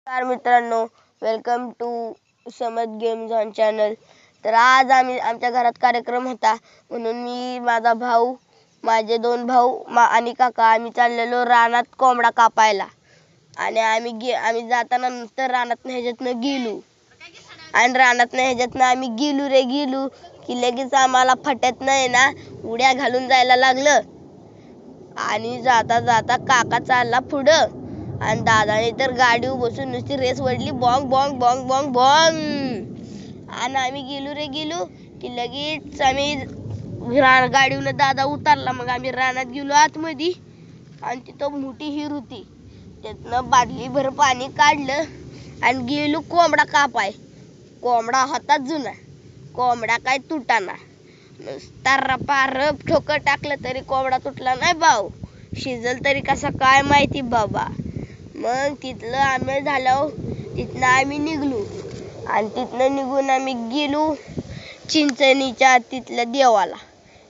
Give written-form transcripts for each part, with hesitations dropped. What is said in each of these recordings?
नमस्कार मित्रांनो, welcome to Samad game zone channel. तर आज आमच्या घरात कार्यक्रम होता म्हणून मी, माझा भाऊ, माझे दोन भाऊ आणि काका आम्ही चाललेलो रानात कोंबडा कापायला. आणि आम्ही जाताना नंतर रानात ह्याच्यातनं गेलो आणि रानात ह्याच्यातनं आम्ही गेलो की लगेच आम्हाला फट्यात नाही ना उड्या घालून जायला लागलं. आणि जाता जाता काका चालला पुढं आणि दादाने तर गाडीवर बसून नुसती रेस वडली, बॉंग बॉंग बॉंग बॉंग बॉंग. आणि आम्ही गेलो की लगेच आम्ही गाडीवरून दादा उतरला. मग आम्ही रानात गेलो आतमध्ये आणि तिथं मोठी हिर होती. त्यातनं बादलीभर पाणी काढलं आणि गेलो कोंबडा कापाय. कोंबडा होता जुना, कोंबडा काय तुटाना. नुसता रपारप ठोकर टाकलं तरी कोंबडा तुटला नाही भाऊ. शिजल तरी कसा काय माहिती बाबा. मग तिथलं आम्ही झालो, तिथनं आम्ही निघलो आणि तिथनं निघून आम्ही गेलो चिंचणीच्या तिथल्या देवाला.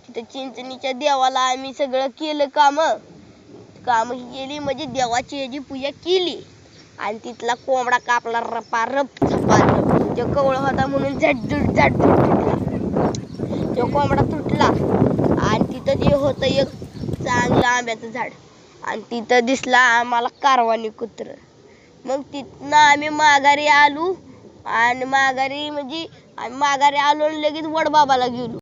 तिथं चिंचणीच्या देवाला आम्ही सगळं केलं, काम केली म्हणजे देवाची ह्याची पूजा केली. आणि तिथला कोंबडा कापला रपारप झपारप. तो कवळा होता म्हणून झटझट तुटला. तो कोंबडा तुटला आणि तिथं जे होतं एक चांगलं आंब्याचं झाड आणि तिथं दिसला आम्हाला कारवानी कुत्र. मग तिथनं आम्ही माघारी आलो आणि माघारी आलो आणि लगेच वडबाबाला गेलो.